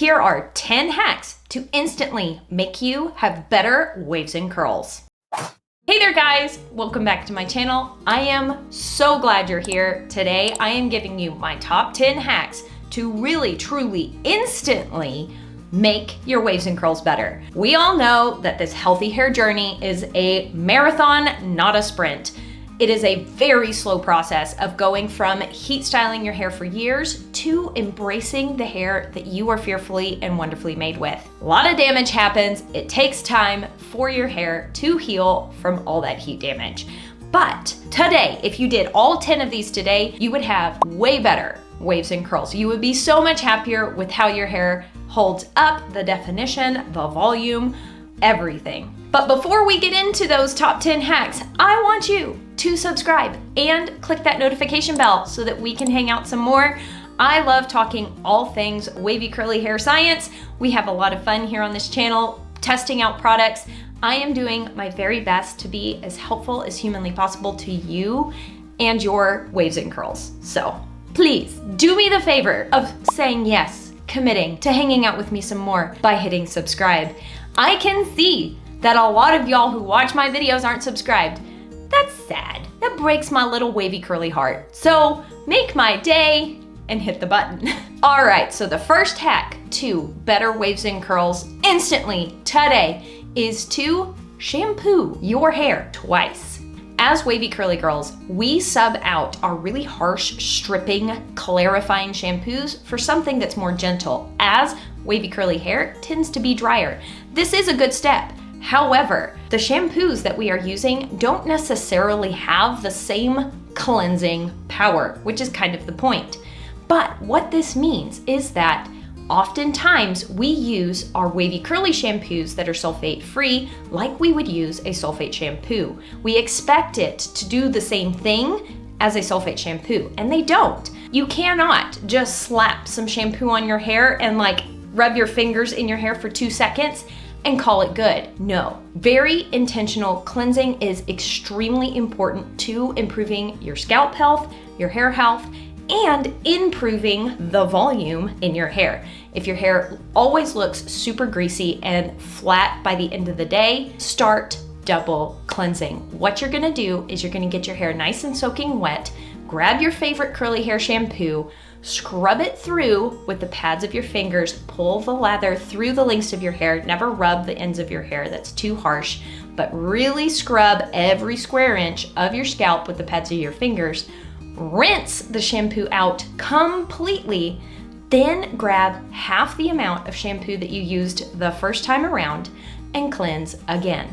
Here are 10 hacks to instantly make you have better waves and curls. Hey there guys, welcome back to my channel. I am so glad you're here. Today I am giving you my top 10 hacks to really, truly, instantly make your waves and curls better. We all know that this healthy hair journey is a marathon, not a sprint. It is a very slow process of going from heat styling your hair for years to embracing the hair that you are fearfully and wonderfully made with. A lot of damage happens. It takes time for your hair to heal from all that heat damage. But today, if you did all 10 of these today, you would have way better waves and curls. You would be so much happier with how your hair holds up, the definition, the volume, everything. But before we get into those top 10 hacks, I want you to subscribe and click that notification bell so that we can hang out some more. I love talking all things wavy curly hair science. We have a lot of fun here on this channel, testing out products. I am doing my very best to be as helpful as humanly possible to you and your waves and curls. So please do me the favor of saying yes, committing to hanging out with me some more by hitting subscribe. I can see that a lot of y'all who watch my videos aren't subscribed. That's sad. That breaks my little wavy curly heart. So make my day and hit the button. All right, so the first hack to better waves and curls instantly today is to shampoo your hair twice. As wavy curly girls, we sub out our really harsh, stripping, clarifying shampoos for something that's more gentle, as wavy curly hair tends to be drier. This is a good step. However, the shampoos that we are using don't necessarily have the same cleansing power, which is kind of the point. But what this means is that oftentimes we use our wavy curly shampoos that are sulfate free like we would use a sulfate shampoo. We expect it to do the same thing as a sulfate shampoo, and they don't. You cannot just slap some shampoo on your hair and rub your fingers in your hair for 2 seconds and call it good. No. Very intentional cleansing is extremely important to improving your scalp health, your hair health, and improving the volume in your hair. If your hair always looks super greasy and flat by the end of the day, start double cleansing. What you're gonna do is you're gonna get your hair nice and soaking wet, grab your favorite curly hair shampoo, scrub it through with the pads of your fingers, pull the lather through the lengths of your hair, never rub the ends of your hair, that's too harsh, but really scrub every square inch of your scalp with the pads of your fingers, rinse the shampoo out completely, then grab half the amount of shampoo that you used the first time around and cleanse again.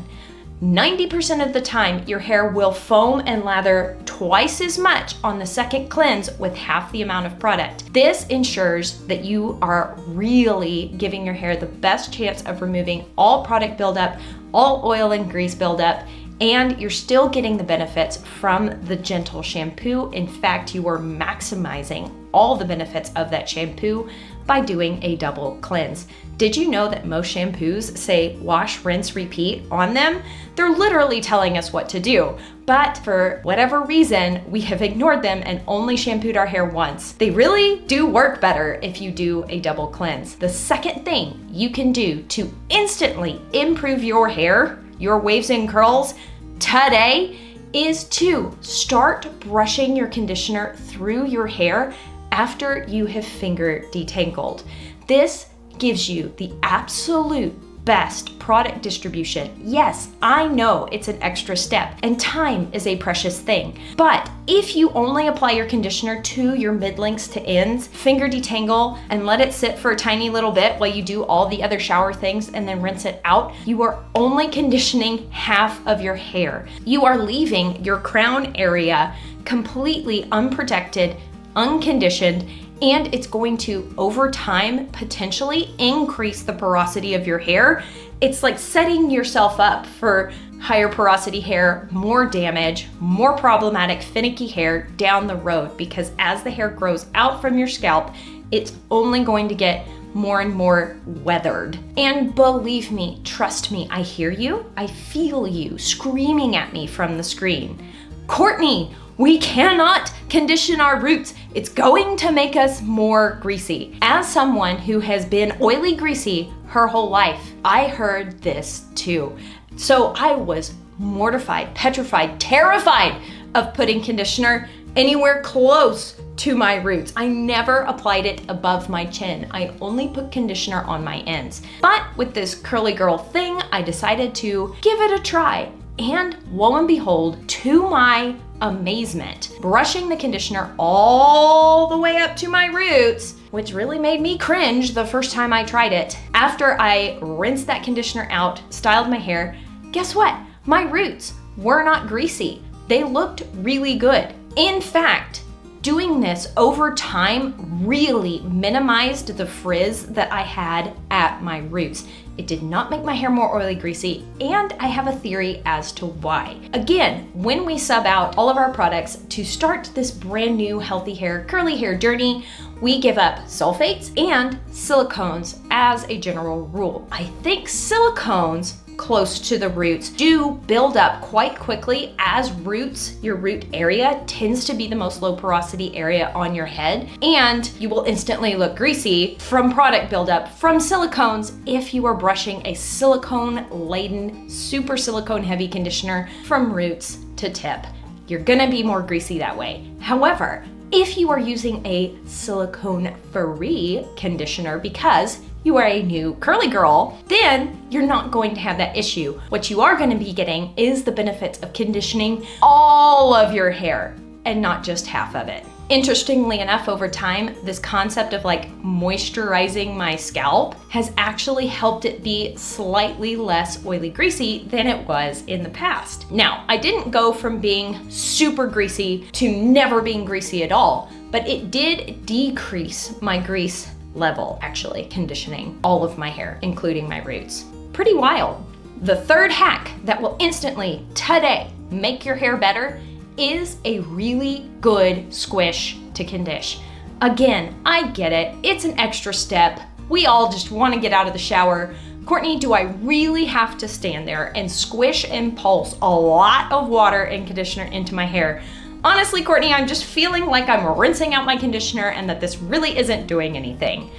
90% of the time, your hair will foam and lather twice as much on the second cleanse with half the amount of product. This ensures that you are really giving your hair the best chance of removing all product buildup, all oil and grease buildup, and you're still getting the benefits from the gentle shampoo. In fact, you are maximizing all the benefits of that shampoo by doing a double cleanse. Did you know that most shampoos say wash, rinse, repeat on them? They're literally telling us what to do, but for whatever reason, we have ignored them and only shampooed our hair once. They really do work better if you do a double cleanse. The second thing you can do to instantly improve your hair, your waves and curls today, is to start brushing your conditioner through your hair after you have finger detangled. This gives you the absolute best product distribution. Yes, I know it's an extra step and time is a precious thing, but if you only apply your conditioner to your mid-lengths to ends, finger detangle, and let it sit for a tiny little bit while you do all the other shower things and then rinse it out, you are only conditioning half of your hair. You are leaving your crown area completely unprotected, unconditioned, and it's going to, over time, potentially increase the porosity of your hair. It's like setting yourself up for higher porosity hair, more damage, more problematic, finicky hair down the road, because as the hair grows out from your scalp, it's only going to get more and more weathered. And believe me, trust me, I hear you, I feel you screaming at me from the screen. Courtney, we cannot condition our roots. It's going to make us more greasy. As someone who has been oily greasy her whole life, I heard this too. So I was mortified, petrified, terrified of putting conditioner anywhere close to my roots. I never applied it above my chin. I only put conditioner on my ends. But with this curly girl thing, I decided to give it a try. And lo and behold, to my amazement, brushing the conditioner all the way up to my roots, which really made me cringe the first time I tried it. After I rinsed that conditioner out, styled my hair, guess what? My roots were not greasy. They looked really good. In fact, doing this over time really minimized the frizz that I had at my roots. It did not make my hair more oily greasy, and I have a theory as to why. Again, when we sub out all of our products to start this brand new healthy hair, curly hair journey, we give up sulfates and silicones as a general rule. I think silicones close to the roots do build up quite quickly as roots. Your root area tends to be the most low porosity area on your head, and you will instantly look greasy from product buildup from silicones if you are brushing a silicone laden, super silicone heavy conditioner from roots to tip. You're gonna be more greasy that way. However, if you are using a silicone-free conditioner because you are a new curly girl, then you're not going to have that issue. What you are going to be getting is the benefits of conditioning all of your hair and not just half of it. Interestingly enough, over time, this concept of like moisturizing my scalp has actually helped it be slightly less oily greasy than it was in the past. Now, I didn't go from being super greasy to never being greasy at all, but it did decrease my grease level, actually conditioning all of my hair, including my roots. Pretty wild. The third hack that will instantly, today, make your hair better is a really good squish to condish. Again, I get it. It's an extra step. We all just want to get out of the shower. Courtney, do I really have to stand there and squish and pulse a lot of water and conditioner into my hair? Honestly, Courtney, I'm just feeling like I'm rinsing out my conditioner and that this really isn't doing anything.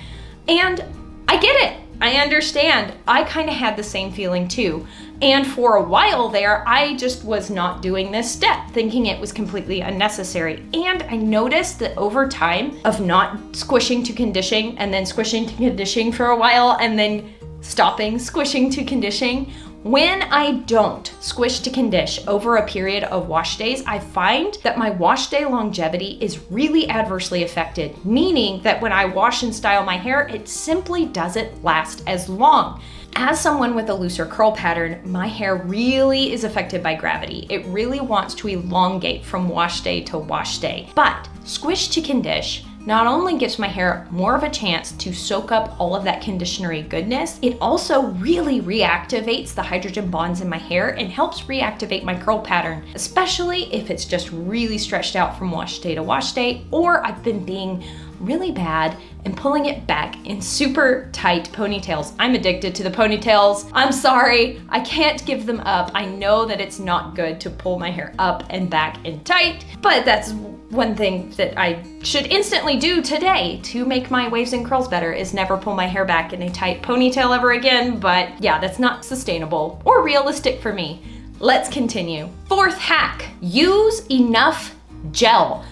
And I get it. I understand. I kind of had the same feeling too. And for a while there, I just was not doing this step, thinking it was completely unnecessary. And I noticed that over time of not squishing to conditioning and then squishing to conditioning for a while and then stopping squishing to conditioning, when I don't squish to condish over a period of wash days, I find that my wash day longevity is really adversely affected, meaning that when I wash and style my hair, it simply doesn't last as long. As someone with a looser curl pattern, my hair really is affected by gravity. It really wants to elongate from wash day to wash day. But squish to condish not only gives my hair more of a chance to soak up all of that conditionery goodness, it also really reactivates the hydrogen bonds in my hair and helps reactivate my curl pattern, especially if it's just really stretched out from wash day to wash day, or I've been being really bad and pulling it back in super tight ponytails. I'm addicted to the ponytails. I'm sorry, I can't give them up. I know that it's not good to pull my hair up and back and tight, but that's one thing that I should instantly do today to make my waves and curls better is never pull my hair back in a tight ponytail ever again. But yeah, that's not sustainable or realistic for me. Let's continue. Fourth hack, use enough gel.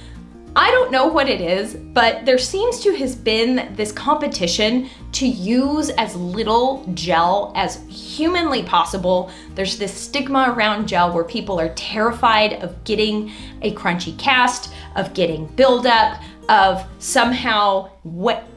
I don't know what it is, but there seems to have been this competition to use as little gel as humanly possible. There's this stigma around gel where people are terrified of getting a crunchy cast, of getting buildup, of somehow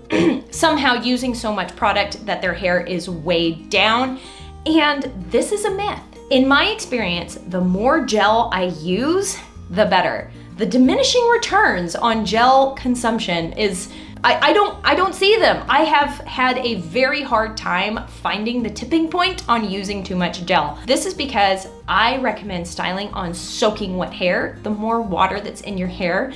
using so much product that their hair is weighed down. And this is a myth. In my experience, the more gel I use, the better. The diminishing returns on gel consumption is, I don't see them. I have had a very hard time finding the tipping point on using too much gel. This is because I recommend styling on soaking wet hair. The more water that's in your hair,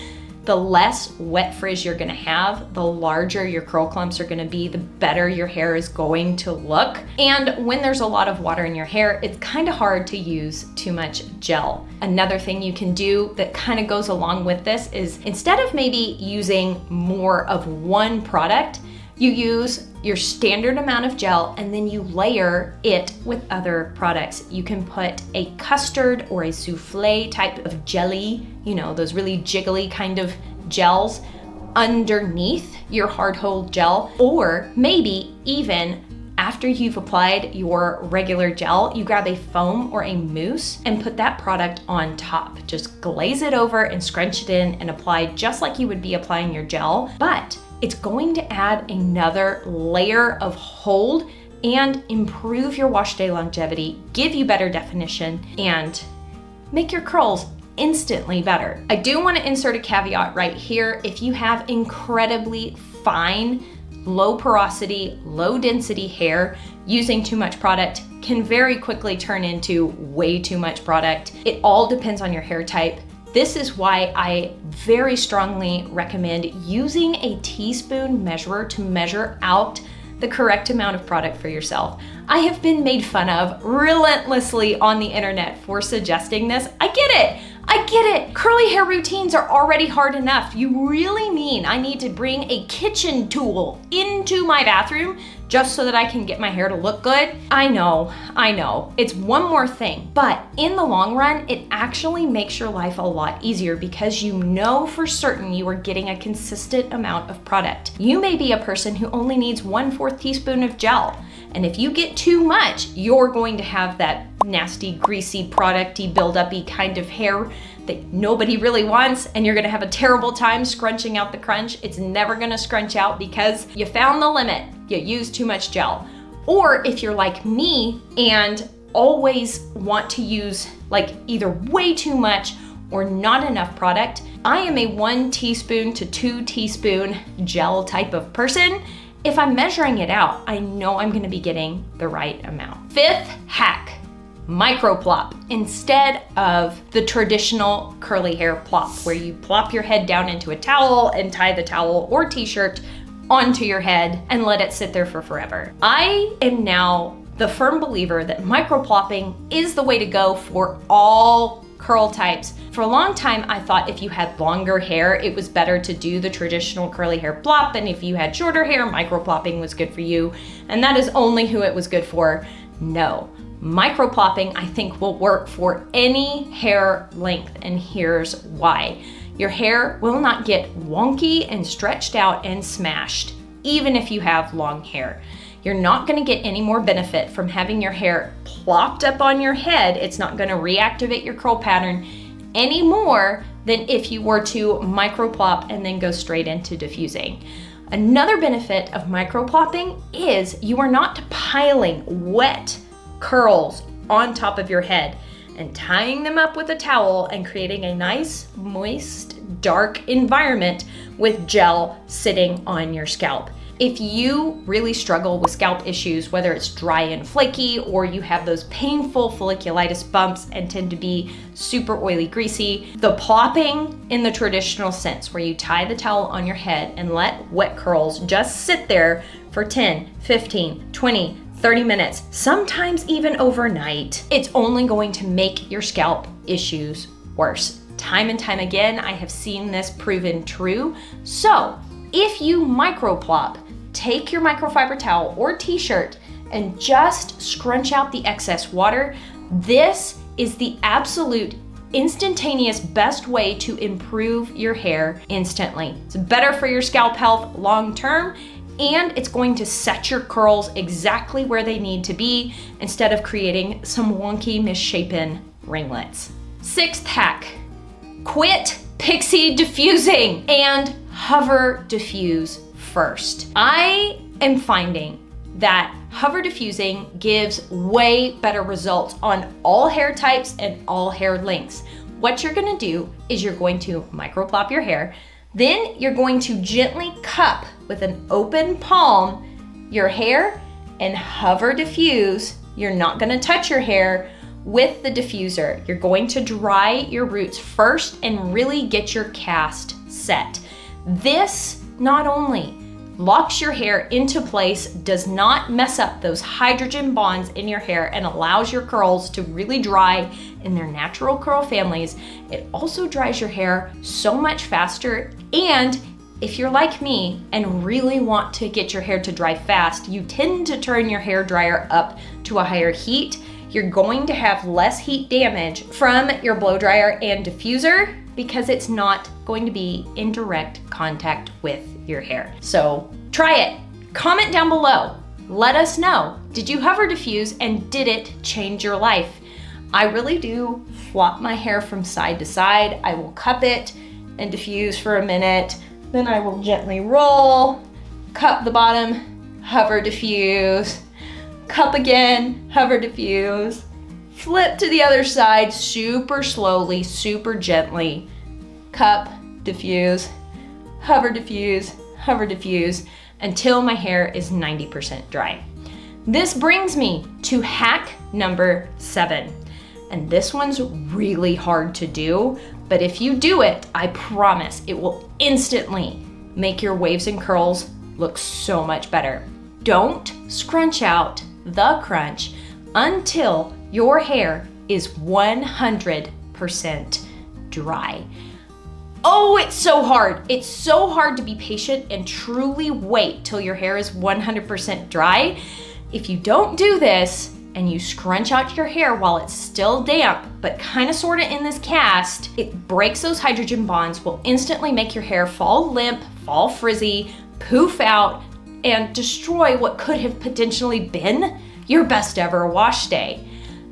the less wet frizz you're gonna have, the larger your curl clumps are gonna be, the better your hair is going to look. And when there's a lot of water in your hair, it's kind of hard to use too much gel. Another thing you can do that kind of goes along with this is instead of maybe using more of one product, you use your standard amount of gel and then you layer it with other products. You can put a custard or a souffle type of jelly, you know, those really jiggly kind of gels underneath your hard hold gel, or maybe even after you've applied your regular gel, you grab a foam or a mousse and put that product on top. Just glaze it over and scrunch it in and apply just like you would be applying your gel, but it's going to add another layer of hold and improve your wash day longevity, give you better definition, and make your curls instantly better. I do want to insert a caveat right here. If you have incredibly fine, low porosity, low density hair, using too much product can very quickly turn into way too much product. It all depends on your hair type. This is why I very strongly recommend using a teaspoon measurer to measure out the correct amount of product for yourself. I have been made fun of relentlessly on the internet for suggesting this. I get it. I get it. Curly hair routines are already hard enough. You really mean I need to bring a kitchen tool into my bathroom just so that I can get my hair to look good? I know. It's one more thing, but in the long run, it actually makes your life a lot easier because you know for certain you are getting a consistent amount of product. You may be a person who only needs 1/4 teaspoon of gel. And if you get too much, you're going to have that nasty, greasy, producty, build-up-y kind of hair that nobody really wants, and you're gonna have a terrible time scrunching out the crunch. It's never gonna scrunch out because you found the limit. You used too much gel. Or if you're like me and always want to use like either way too much or not enough product, I am a 1 teaspoon to 2 teaspoon gel type of person. If I'm measuring it out, I know I'm gonna be getting the right amount. 5th hack, micro plop instead of the traditional curly hair plop where you plop your head down into a towel and tie the towel or t-shirt onto your head and let it sit there for forever. I am now the firm believer that micro plopping is the way to go for all curl types. For a long time, I thought if you had longer hair, it was better to do the traditional curly hair plop, and if you had shorter hair, micro plopping was good for you, and that is only who it was good for. No. Micro plopping, I think, will work for any hair length, and here's why. Your hair will not get wonky and stretched out and smashed, even if you have long hair. You're not gonna get any more benefit from having your hair plopped up on your head. It's not gonna reactivate your curl pattern any more than if you were to micro plop and then go straight into diffusing. Another benefit of micro plopping is you are not piling wet curls on top of your head and tying them up with a towel and creating a nice, moist, dark environment with gel sitting on your scalp. If you really struggle with scalp issues, whether it's dry and flaky or you have those painful folliculitis bumps and tend to be super oily, greasy, the plopping in the traditional sense where you tie the towel on your head and let wet curls just sit there for 10, 15, 20, 30 minutes, sometimes even overnight, it's only going to make your scalp issues worse. Time and time again, I have seen this proven true. So if you micro plop, take your microfiber towel or t-shirt and just scrunch out the excess water. This is the absolute instantaneous best way to improve your hair instantly. It's better for your scalp health long term, and it's going to set your curls exactly where they need to be instead of creating some wonky, misshapen ringlets. 6th hack, quit pixie diffusing and hover diffuse first. I am finding that hover diffusing gives way better results on all hair types and all hair lengths. What you're gonna do is you're going to micro plop your hair, then you're going to gently cup with an open palm your hair and hover diffuse. You're not gonna touch your hair with the diffuser, you're going to dry your roots first and really get your cast set. This not only locks your hair into place, does not mess up those hydrogen bonds in your hair, and allows your curls to really dry in their natural curl families, it also dries your hair so much faster. And if you're like me and really want to get your hair to dry fast, you tend to turn your hair dryer up to a higher heat. You're going to have less heat damage from your blow dryer and diffuser because it's not going to be in direct contact with your hair. So try it. Comment down below. Let us know. Did you hover diffuse and did it change your life? I really do flop my hair from side to side. I will cup it and diffuse for a minute. Then I will gently roll, cup the bottom, hover diffuse, cup again, hover diffuse, flip to the other side super slowly, super gently, cup, diffuse, hover diffuse, until my hair is 90% dry. This brings me to hack number 7. And this one's really hard to do, but if you do it, I promise it will instantly make your waves and curls look so much better. Don't scrunch out the crunch until your hair is 100% dry. Oh, it's so hard. It's so hard to be patient and truly wait till your hair is 100% dry. If you don't do this and you scrunch out your hair while it's still damp, but kind of sort of in this cast, it breaks those hydrogen bonds, will instantly make your hair fall limp, fall frizzy, poof out, and destroy what could have potentially been your best ever wash day.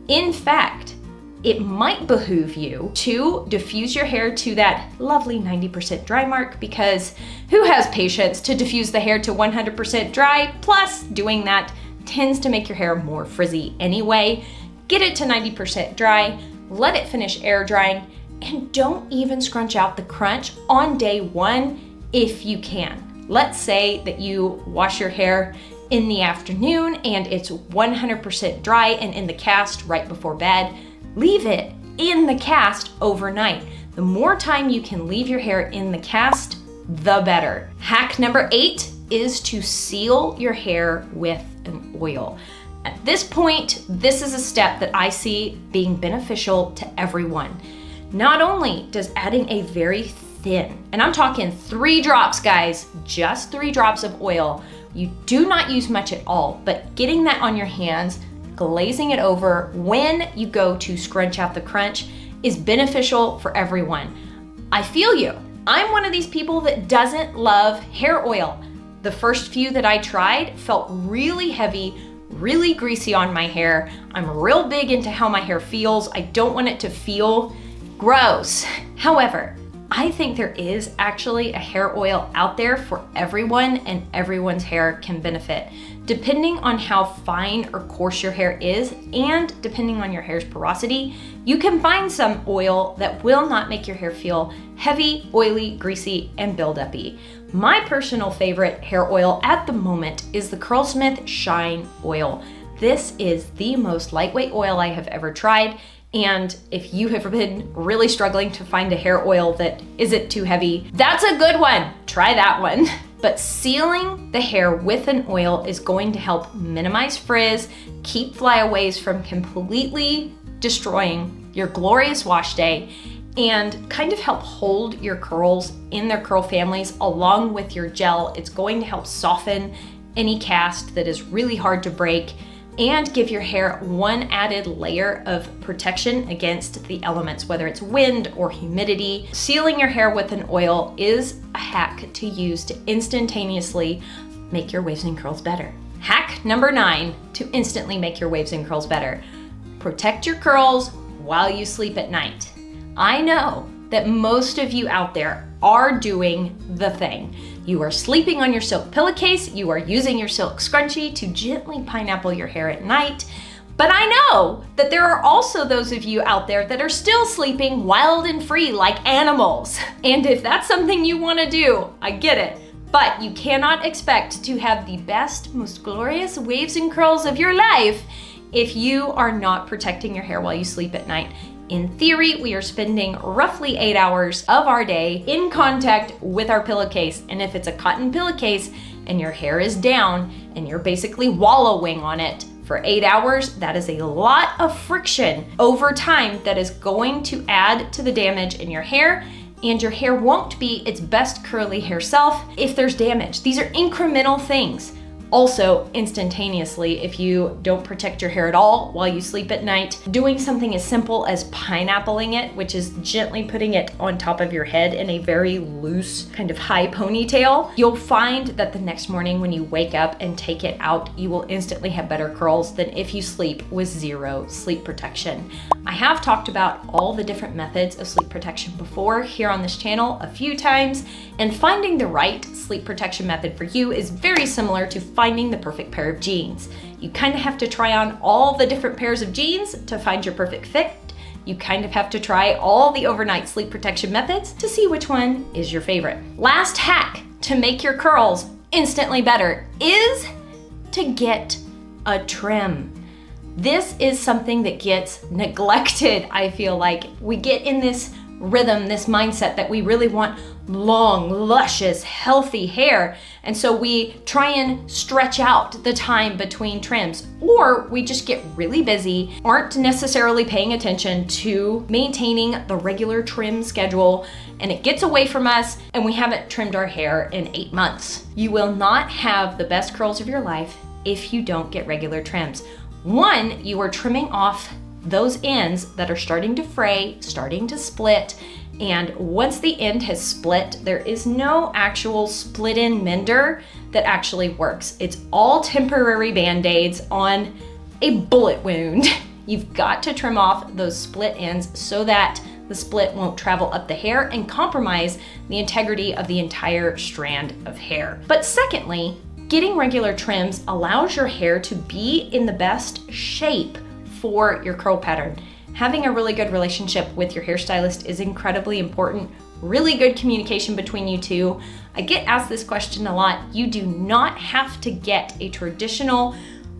In fact, it might behoove you to diffuse your hair to that lovely 90% dry mark, because who has patience to diffuse the hair to 100% dry? Plus, doing that tends to make your hair more frizzy anyway. Get it to 90% dry, let it finish air drying, and don't even scrunch out the crunch on day 1 if you can. Let's say that you wash your hair in the afternoon and it's 100% dry and in the cast right before bed. Leave it in the cast overnight. The more time you can leave your hair in the cast, the better. Hack number 8 is to seal your hair with an oil. At this point, this is a step that I see being beneficial to everyone. Not only does adding a very thin, and I'm talking 3 drops, guys, just 3 drops of oil. You do not use much at all, but getting that on your hands, glazing it over when you go to scrunch out the crunch is beneficial for everyone. I feel you. I'm one of these people that doesn't love hair oil. The first few that I tried felt really heavy, really greasy on my hair. I'm real big into how my hair feels. I don't want it to feel gross. However, I think there is actually a hair oil out there for everyone, and everyone's hair can benefit. Depending on how fine or coarse your hair is, and depending on your hair's porosity, you can find some oil that will not make your hair feel heavy, oily, greasy, and buildup-y. My personal favorite hair oil at the moment is the Curlsmith Shine Oil. This is the most lightweight oil I have ever tried. And if you have been really struggling to find a hair oil that isn't too heavy, that's a good one. Try that one. But sealing the hair with an oil is going to help minimize frizz, keep flyaways from completely destroying your glorious wash day, and kind of help hold your curls in their curl families along with your gel. It's going to help soften any cast that is really hard to break, and give your hair one added layer of protection against the elements, whether it's wind or humidity. Sealing your hair with an oil is a hack to use to instantaneously make your waves and curls better. Hack number 9 to instantly make your waves and curls better. Protect your curls while you sleep at night. I know that most of you out there are doing the thing. You are sleeping on your silk pillowcase, you are using your silk scrunchie to gently pineapple your hair at night, but I know that there are also those of you out there that are still sleeping wild and free like animals. And if that's something you want to do, I get it, But you cannot expect to have the best, most glorious waves and curls of your life if you are not protecting your hair while you sleep at night. In theory, we are spending roughly 8 hours of our day in contact with our pillowcase. And if it's a cotton pillowcase and your hair is down and you're basically wallowing on it for 8 hours, that is a lot of friction over time that is going to add to the damage in your hair, and your hair won't be its best curly hair self if there's damage. These are incremental things. Also, instantaneously, if you don't protect your hair at all while you sleep at night, doing something as simple as pineappling it, which is gently putting it on top of your head in a very loose kind of high ponytail, you'll find that the next morning when you wake up and take it out, you will instantly have better curls than if you sleep with zero sleep protection. I have talked about all the different methods of sleep protection before here on this channel a few times, and finding the right sleep protection method for you is very similar to finding the perfect pair of jeans. You kind of have to try on all the different pairs of jeans to find your perfect fit. You kind of have to try all the overnight sleep protection methods to see which one is your favorite. Last hack to make your curls instantly better is to get a trim. This is something that gets neglected, I feel like. We get in this rhythm, this mindset that we really want long, luscious, healthy hair. And so we try and stretch out the time between trims, or we just get really busy, aren't necessarily paying attention to maintaining the regular trim schedule, and it gets away from us and we haven't trimmed our hair in 8 months. You will not have the best curls of your life if you don't get regular trims. One, you are trimming off those ends that are starting to fray, starting to split, and once the end has split, there is no actual split-end mender that actually works. It's all temporary band-aids on a bullet wound. You've got to trim off those split ends so that the split won't travel up the hair and compromise the integrity of the entire strand of hair. But secondly, getting regular trims allows your hair to be in the best shape for your curl pattern. Having a really good relationship with your hairstylist is incredibly important. Really good communication between you two. I get asked this question a lot. You do not have to get a traditional,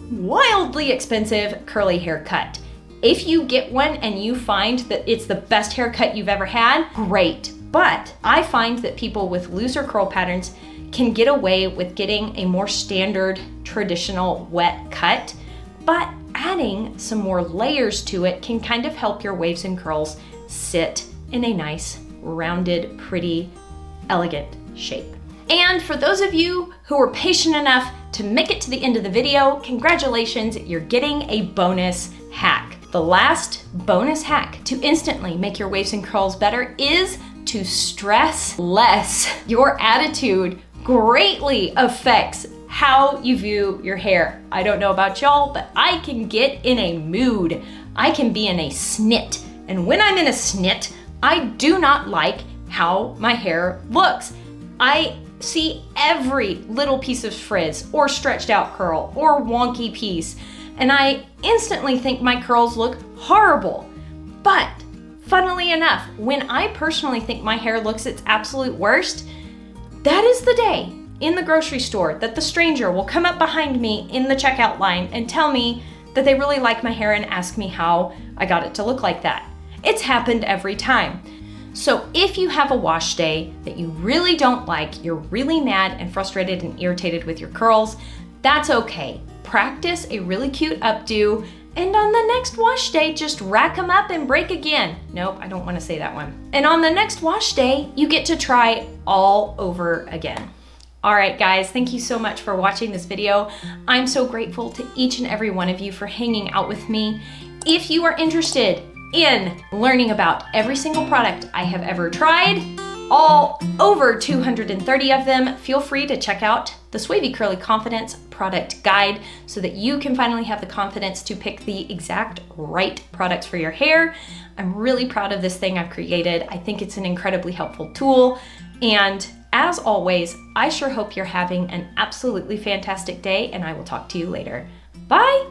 wildly expensive curly haircut. If you get one and you find that it's the best haircut you've ever had, great. But I find that people with looser curl patterns can get away with getting a more standard, traditional wet cut, but adding some more layers to it can kind of help your waves and curls sit in a nice, rounded, pretty, elegant shape. And for those of you who were patient enough to make it to the end of the video, congratulations, you're getting a bonus hack. The last bonus hack to instantly make your waves and curls better is to stress less. Your attitude greatly affects how you view your hair. I don't know about y'all, but I can get in a mood. I can be in a snit. And when I'm in a snit, I do not like how my hair looks. I see every little piece of frizz or stretched out curl or wonky piece, and I instantly think my curls look horrible. But funnily enough, when I personally think my hair looks its absolute worst, that is the day in the grocery store that the stranger will come up behind me in the checkout line and tell me that they really like my hair and ask me how I got it to look like that. It's happened every time. So if you have a wash day that you really don't like, you're really mad and frustrated and irritated with your curls, that's okay. Practice a really cute updo, and on the next wash day, just rack them up and break again. Nope, I don't want to say that one. And on the next wash day, you get to try all over again. All right, guys, thank you so much for watching this video. I'm so grateful to each and every one of you for hanging out with me. If you are interested in learning about every single product I have ever tried, all over 230 of them, feel free to check out the Swavy Curly Confidence product guide so that you can finally have the confidence to pick the exact right products for your hair. I'm really proud of this thing I've created. I think it's an incredibly helpful tool. And as always, I sure hope you're having an absolutely fantastic day, and I will talk to you later. Bye!